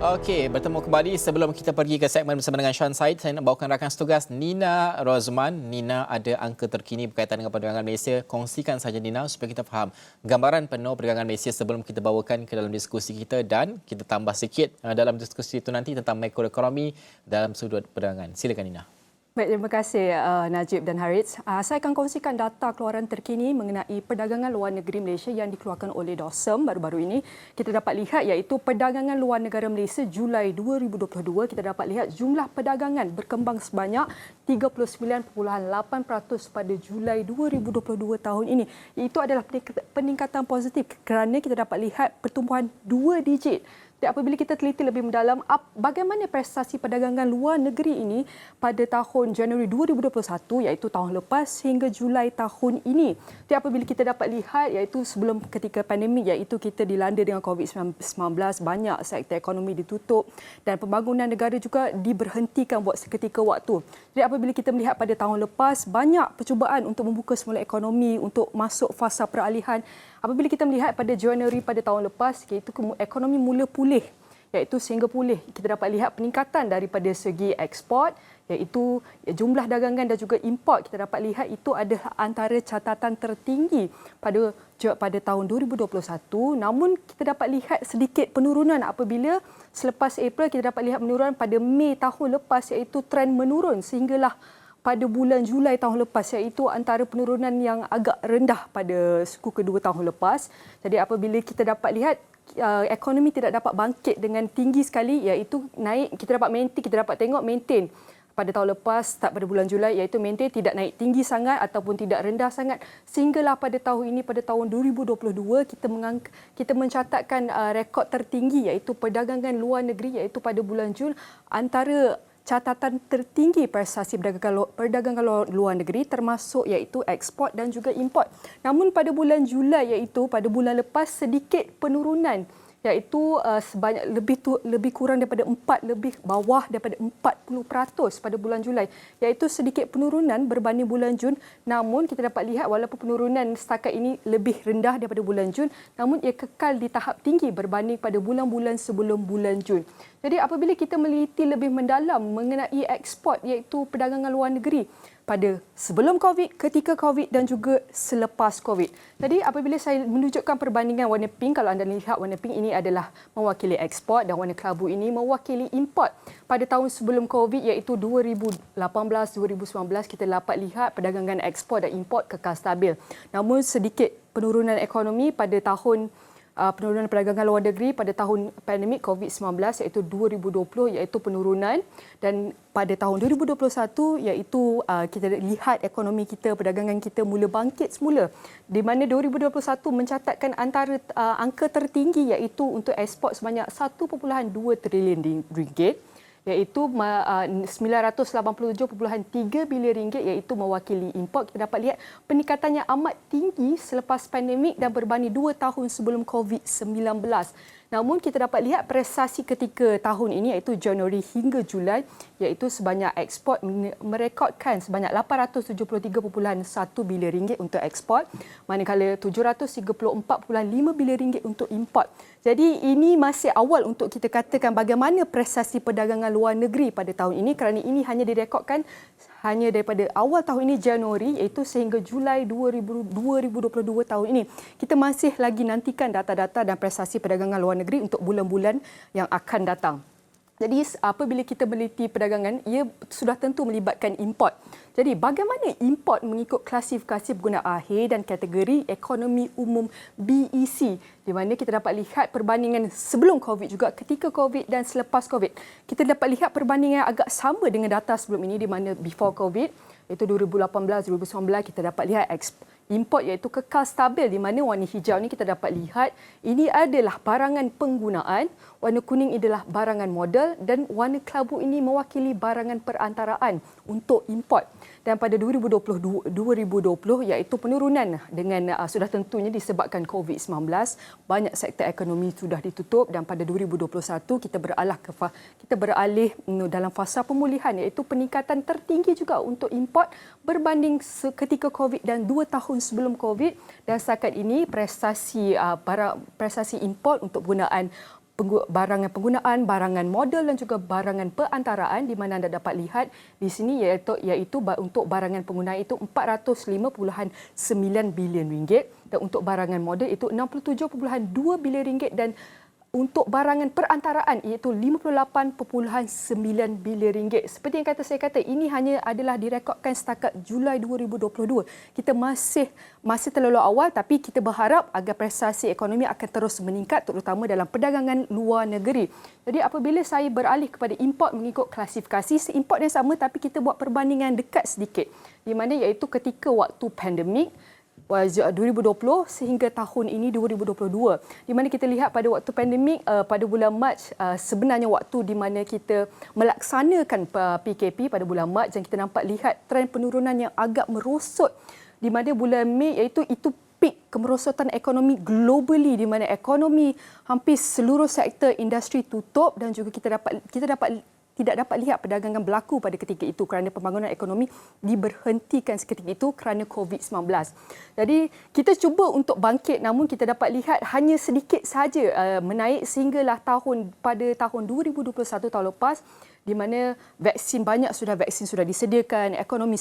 Okey, bertemu kembali. Sebelum kita pergi ke segmen bersama dengan Sean Said, saya nak bawakan rakan setugas Nina Rozman. Nina ada angka terkini berkaitan dengan perdagangan Malaysia. Kongsikan saja Nina supaya kita faham gambaran penuh perdagangan Malaysia sebelum kita bawakan ke dalam diskusi kita, dan kita tambah sikit dalam diskusi itu nanti tentang makroekonomi dalam sudut perdagangan. Silakan Nina. Baik, terima kasih Najib dan Harith. Saya akan kongsikan data keluaran terkini mengenai perdagangan luar negeri Malaysia yang dikeluarkan oleh DOSM baru-baru ini. Kita dapat lihat iaitu perdagangan luar negara Malaysia Julai 2022. Kita dapat lihat jumlah perdagangan berkembang sebanyak 39.8% pada Julai 2022 tahun ini. Itu adalah peningkatan positif kerana kita dapat lihat pertumbuhan 2 digit. Dan apabila kita teliti lebih mendalam, bagaimana prestasi perdagangan luar negeri ini pada tahun Januari 2021, iaitu tahun lepas hingga Julai tahun ini. Dan apabila kita dapat lihat, iaitu sebelum ketika pandemik, iaitu kita dilanda dengan COVID-19, banyak sektor ekonomi ditutup dan pembangunan negara juga diberhentikan buat seketika waktu. Jadi apabila kita melihat pada tahun lepas, banyak percubaan untuk membuka semula ekonomi, untuk masuk fasa peralihan. Apabila kita melihat pada Januari pada tahun lepas, iaitu ekonomi mula pulih, iaitu sehingga pulih. Kita dapat lihat peningkatan daripada segi ekspor, iaitu jumlah dagangan dan juga import. Kita dapat lihat itu adalah antara catatan tertinggi pada tahun 2021. Namun kita dapat lihat sedikit penurunan apabila selepas April kita dapat lihat penurunan pada Mei tahun lepas, iaitu trend menurun sehinggalah pada bulan Julai tahun lepas, iaitu antara penurunan yang agak rendah pada suku kedua tahun lepas. Jadi apabila kita dapat lihat ekonomi tidak dapat bangkit dengan tinggi sekali, iaitu naik, kita dapat tengok maintain pada tahun lepas start pada bulan Julai, iaitu maintain, tidak naik tinggi sangat ataupun tidak rendah sangat, sehinggalah pada tahun ini, pada tahun 2022 kita mencatatkan rekod tertinggi, iaitu perdagangan luar negeri, iaitu pada bulan Jun, antara catatan tertinggi prestasi perdagangan luar negeri termasuk iaitu ekspor dan juga import. Namun pada bulan Julai, iaitu pada bulan lepas, sedikit penurunan, iaitu sebanyak lebih kurang daripada lebih bawah daripada 40% pada bulan Julai, iaitu sedikit penurunan berbanding bulan Jun. Namun kita dapat lihat walaupun penurunan setakat ini lebih rendah daripada bulan Jun, namun ia kekal di tahap tinggi berbanding pada bulan-bulan sebelum bulan Jun. Jadi apabila kita meliti lebih mendalam mengenai ekspor, iaitu perdagangan luar negeri pada sebelum COVID, ketika COVID dan juga selepas COVID. Jadi apabila saya menunjukkan perbandingan warna pink, kalau anda lihat warna pink ini adalah mewakili ekspor dan warna kelabu ini mewakili import. Pada tahun sebelum COVID, iaitu 2018-2019, kita dapat lihat perdagangan ekspor dan import kekal stabil. Namun sedikit penurunan ekonomi pada tahun penurunan perdagangan luar negeri pada tahun pandemik COVID-19, iaitu 2020, iaitu penurunan, dan pada tahun 2021 iaitu kita lihat ekonomi kita, perdagangan kita mula bangkit semula, di mana 2021 mencatatkan antara angka tertinggi iaitu untuk ekspor sebanyak 1.2 trilion ringgit, iaitu 987.3 bilion ringgit, iaitu mewakili import. Kita dapat lihat peningkatan yang amat tinggi selepas pandemik dan berbanding 2 tahun sebelum COVID-19. Namun kita dapat lihat prestasi ketika tahun ini, iaitu Januari hingga Julai, iaitu sebanyak ekspor merekodkan sebanyak 873.1 bilion ringgit untuk ekspor, manakala 734.5 bilion ringgit untuk import. Jadi ini masih awal untuk kita katakan bagaimana prestasi perdagangan luar negeri pada tahun ini, kerana ini hanya direkodkan hanya daripada awal tahun ini Januari, iaitu sehingga Julai 2022 tahun ini. Kita masih lagi nantikan data-data dan prestasi perdagangan luar negeri untuk bulan-bulan yang akan datang. Jadi apabila kita meneliti perdagangan, ia sudah tentu melibatkan import. Jadi bagaimana import mengikut klasifikasi pengguna akhir dan kategori ekonomi umum BEC, di mana kita dapat lihat perbandingan sebelum COVID juga, ketika COVID dan selepas COVID. Kita dapat lihat perbandingan agak sama dengan data sebelum ini, di mana before COVID, iaitu 2018-2019, kita dapat lihat import iaitu kekal stabil, di mana warna hijau ni kita dapat lihat ini adalah barangan penggunaan, warna kuning adalah barangan modal, dan warna kelabu ini mewakili barangan perantaraan untuk import. Dan pada 2020 iaitu penurunan dengan sudah tentunya disebabkan COVID-19, banyak sektor ekonomi sudah ditutup, dan pada 2021 kita beralih dalam fasa pemulihan, iaitu peningkatan tertinggi juga untuk import berbanding ketika COVID dan 2 tahun sebelum COVID. Dan setakat ini prestasi import untuk penggunaan barangan penggunaan, barangan modal dan juga barangan perantaraan, di mana anda dapat lihat di sini iaitu untuk barangan penggunaan itu 405.9 bilion ringgit dan untuk barangan modal itu 67.2 bilion ringgit dan untuk barangan perantaraan iaitu 58.9 bilion ringgit. Seperti yang saya kata, ini hanya adalah direkodkan setakat Julai 2022. Kita masih terlalu awal, tapi kita berharap agar prestasi ekonomi akan terus meningkat terutama dalam perdagangan luar negeri. Jadi apabila saya beralih kepada import mengikut klasifikasi, import yang sama tapi kita buat perbandingan dekat sedikit. Di mana iaitu ketika waktu pandemik 2020 sehingga tahun ini 2022, di mana kita lihat pada waktu pandemik pada bulan Mac, sebenarnya waktu di mana kita melaksanakan PKP pada bulan Mac, dan kita nampak lihat trend penurunan yang agak merosot, di mana bulan Mei iaitu peak kemerosotan ekonomi globally, di mana ekonomi hampir seluruh sektor industri tutup dan juga kita tidak dapat lihat perdagangan berlaku pada ketika itu kerana pembangunan ekonomi diberhentikan seketika itu kerana COVID-19. Jadi kita cuba untuk bangkit, namun kita dapat lihat hanya sedikit sahaja menaik sehinggalah pada tahun 2021 tahun lepas, di mana vaksin sudah disediakan, ekonomi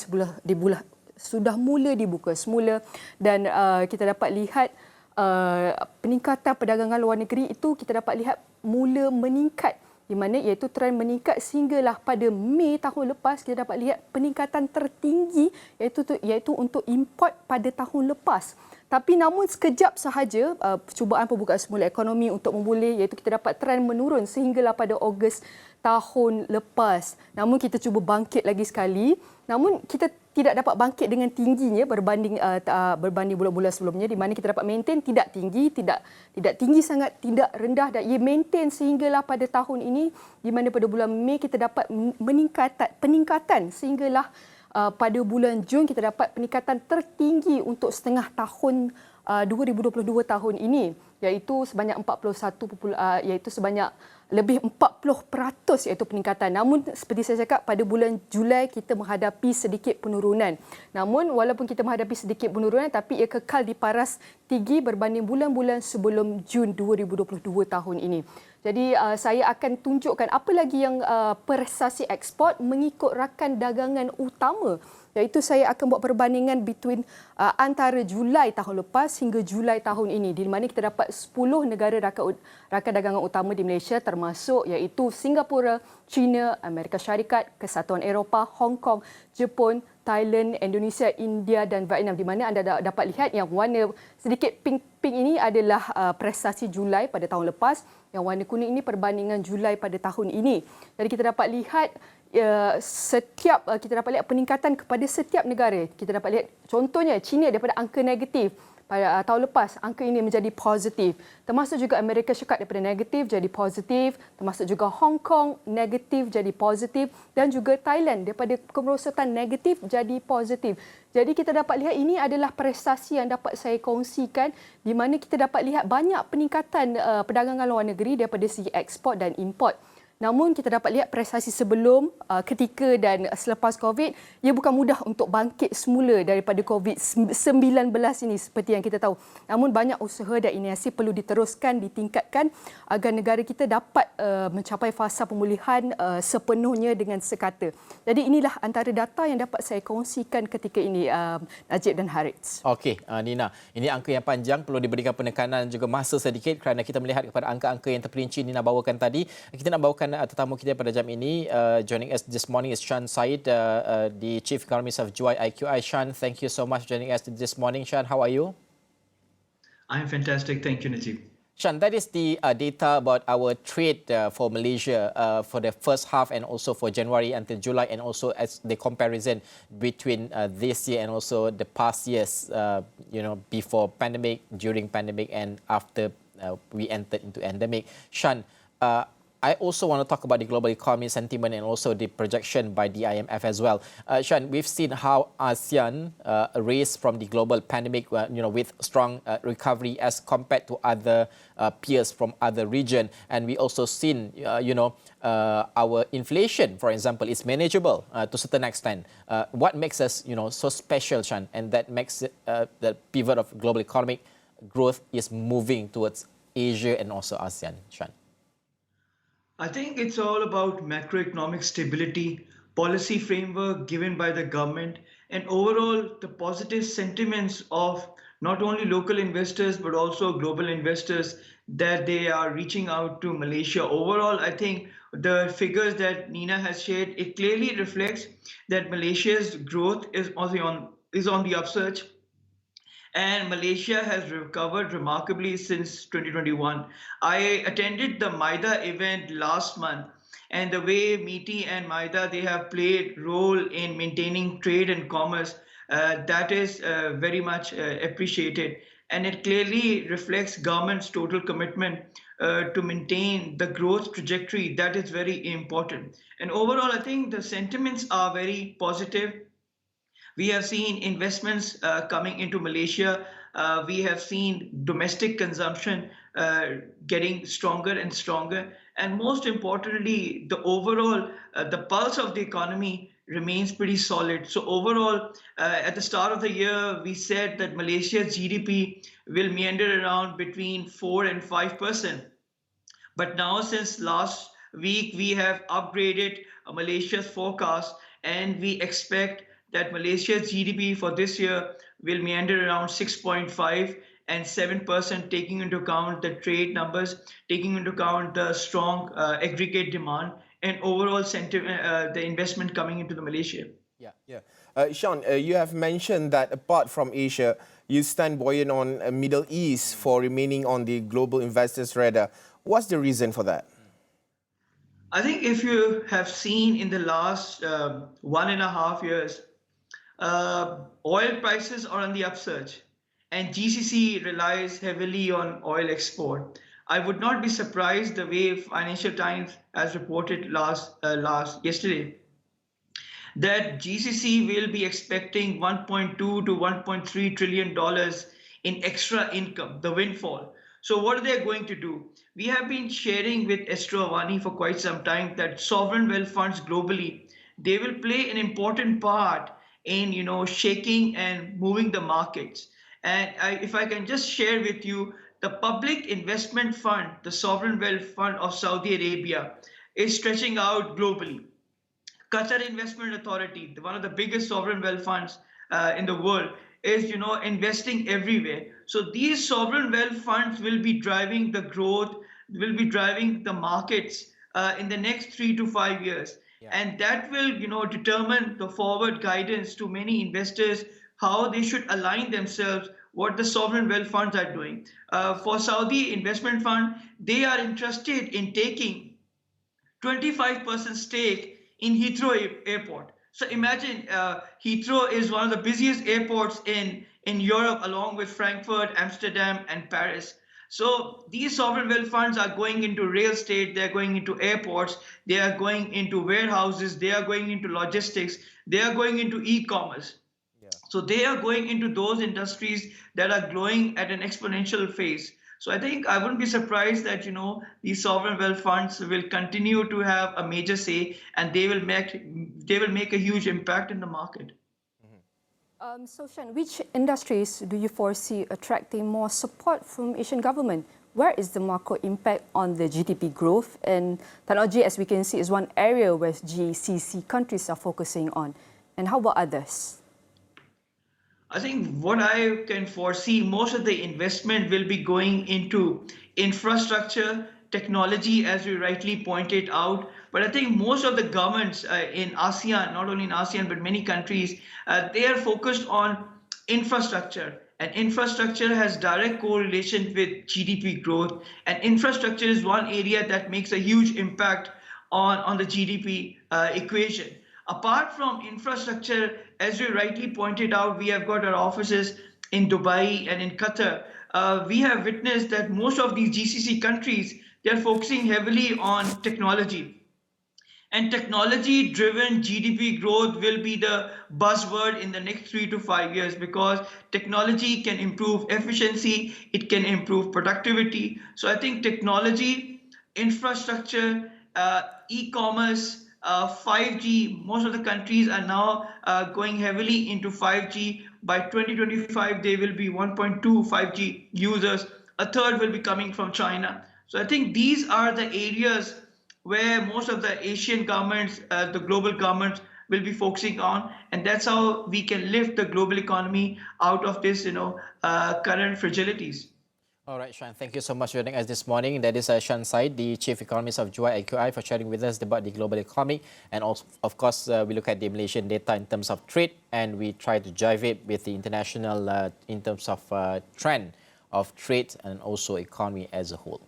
sudah mula dibuka semula dan kita dapat lihat peningkatan perdagangan luar negeri itu kita dapat lihat mula meningkat, di mana iaitu trend meningkat sehinggalah pada Mei tahun lepas kita dapat lihat peningkatan tertinggi iaitu untuk import pada tahun lepas. Tapi namun sekejap sahaja cubaan pembukaan semula ekonomi untuk memulih, iaitu kita dapat trend menurun sehinggalah pada Ogos tahun lepas. Namun kita cuba bangkit lagi sekali, namun kita tidak dapat bangkit dengan tingginya berbanding bulan-bulan sebelumnya, di mana kita dapat maintain tidak tinggi, tidak tinggi sangat, tidak rendah, dan ia maintain sehinggalah pada tahun ini, di mana pada bulan Mei kita dapat peningkatan sehinggalah pada bulan Jun kita dapat peningkatan tertinggi untuk setengah tahun 2022 tahun ini, iaitu sebanyak lebih 40% iaitu peningkatan. Namun seperti saya cakap, pada bulan Julai kita menghadapi sedikit penurunan. Namun walaupun kita menghadapi sedikit penurunan, tapi ia kekal di paras tinggi berbanding bulan-bulan sebelum Jun 2022 tahun ini. Jadi saya akan tunjukkan apa lagi yang prestasi ekspor mengikut rakan dagangan utama, iaitu saya akan buat perbandingan antara Julai tahun lepas hingga Julai tahun ini, di mana kita dapat 10 negara rakan dagangan utama di Malaysia, termasuk iaitu Singapura, China, Amerika Syarikat, Kesatuan Eropah, Hong Kong, Jepun, Thailand, Indonesia, India dan Vietnam, di mana anda dapat lihat yang warna sedikit pink ini adalah prestasi Julai pada tahun lepas, yang warna kuning ini perbandingan Julai pada tahun ini. Jadi kita dapat lihat kita dapat lihat peningkatan kepada setiap negara. Kita dapat lihat contohnya China daripada angka negatif pada tahun lepas, angka ini menjadi positif. Termasuk juga Amerika Syarikat daripada negatif jadi positif, termasuk juga Hong Kong negatif jadi positif, dan juga Thailand daripada kemerosotan negatif jadi positif. Jadi kita dapat lihat ini adalah prestasi yang dapat saya kongsikan, di mana kita dapat lihat banyak peningkatan perdagangan luar negeri daripada segi ekspor dan import. Namun kita dapat lihat prestasi sebelum, ketika dan selepas COVID, ia bukan mudah untuk bangkit semula daripada COVID-19 ini seperti yang kita tahu. Namun banyak usaha dan inovasi perlu diteruskan, ditingkatkan agar negara kita dapat mencapai fasa pemulihan sepenuhnya dengan sekata. Jadi inilah antara data yang dapat saya kongsikan ketika ini, Najib dan Harits. Okey, Nina, ini angka yang panjang, perlu diberikan penekanan juga masa sedikit kerana kita melihat kepada angka-angka yang terperinci Nina bawakan tadi. Kita nak bawakan tetamu kita pada jam ini. Joining us this morning is Shan Said, the Chief Economist of Juai IQI. Shan, thank you so much for joining us this morning. Shan, how are you? I'm fantastic. Thank you, Najib. Shan, that is the data about our trade for Malaysia for the first half and also for January until July, and also as the comparison between this year and also the past years, before pandemic, during pandemic, and after we entered into endemic. Shan, I also want to talk about the global economy sentiment and also the projection by the IMF as well. Shan, we've seen how ASEAN raised from the global pandemic, with strong recovery as compared to other peers from other region, and we also seen, our inflation, for example, is manageable to a certain extent. What makes us, so special, Shan, and that makes it, the pivot of global economic growth is moving towards Asia and also ASEAN, Shan? I think it's all about macroeconomic stability, policy framework given by the government, and overall the positive sentiments of not only local investors but also global investors that they are reaching out to Malaysia. Overall, I think the figures that Nina has shared, it clearly reflects that Malaysia's growth is on the upsurge, and Malaysia has recovered remarkably since 2021. I attended the Maida event last month, and the way MITI and Maida they have played role in maintaining trade and commerce, that is very much appreciated, and it clearly reflects government's total commitment to maintain the growth trajectory that is very important. And overall, I think the sentiments are very positive. We have seen investments coming into Malaysia. We have seen domestic consumption getting stronger and stronger. And most importantly, the overall, the pulse of the economy remains pretty solid. So overall, at the start of the year, we said that Malaysia's GDP will meander around between 4 and 5%. But now, since last week, we have upgraded Malaysia's forecast, and we expect that Malaysia's GDP for this year will meander around 6.5 and 7%, taking into account the trade numbers, taking into account the strong aggregate demand, and overall sentiment, the investment coming into the Malaysia. Yeah. Sean, you have mentioned that apart from Asia, you stand buoyant on Middle East for remaining on the global investors' radar. What's the reason for that? I think if you have seen in the last 1.5 years, oil prices are on the upsurge, and GCC relies heavily on oil export. I would not be surprised the way Financial Times has reported last yesterday that GCC will be expecting 1.2 to 1.3 trillion dollars in extra income, the windfall. So what are they going to do? We have been sharing with Astro AWANI for quite some time that sovereign wealth funds globally, they will play an important part in shaking and moving the markets. And if I can just share with you, the Public Investment Fund, the sovereign wealth fund of Saudi Arabia, is stretching out globally. Qatar Investment Authority, one of the biggest sovereign wealth funds in the world, is investing everywhere. So these sovereign wealth funds will be driving the growth, will be driving the markets in the next 3 to 5 years, and that will determine the forward guidance to many investors how they should align themselves. What the sovereign wealth funds are doing for Saudi Investment Fund, they are interested in taking 25% stake in Heathrow Airport. So imagine Heathrow is one of the busiest airports in Europe, along with Frankfurt, Amsterdam, and Paris. So these sovereign wealth funds are going into real estate, they're going into airports, they are going into warehouses, they are going into logistics, they are going into e-commerce. So they are going into those industries that are growing at an exponential phase. So I think I wouldn't be surprised that these sovereign wealth funds will continue to have a major say, and they will make a huge impact in the market. So Shan, which industries do you foresee attracting more support from Asian government? Where is the macro impact on the GDP growth? And technology, as we can see, is one area where GCC countries are focusing on. And how about others? I think what I can foresee, most of the investment will be going into infrastructure, technology, as you rightly pointed out. But I think most of the governments in ASEAN, not only in ASEAN, but many countries, they are focused on infrastructure. And infrastructure has direct correlation with GDP growth. And infrastructure is one area that makes a huge impact on the GDP equation. Apart from infrastructure, as you rightly pointed out, we have got our offices in Dubai and in Qatar. We have witnessed that most of these GCC countries, they are focusing heavily on technology. And technology-driven GDP growth will be the buzzword in the next 3 to 5 years, because technology can improve efficiency, it can improve productivity. So I think technology, infrastructure, e-commerce, 5G, most of the countries are now going heavily into 5G. By 2025, there will be 1.2 5G users. A third will be coming from China. So I think these are the areas where most of the Asian governments, the global governments will be focusing on, and that's how we can lift the global economy out of this, current fragilities. All right, Sean, thank you so much for joining us this morning. That is Sean Said, the Chief Economist of JUI AQI, for sharing with us about the global economy. And also, of course, we look at the Malaysian data in terms of trade, and we try to jive it with the international in terms of trend of trade and also economy as a whole.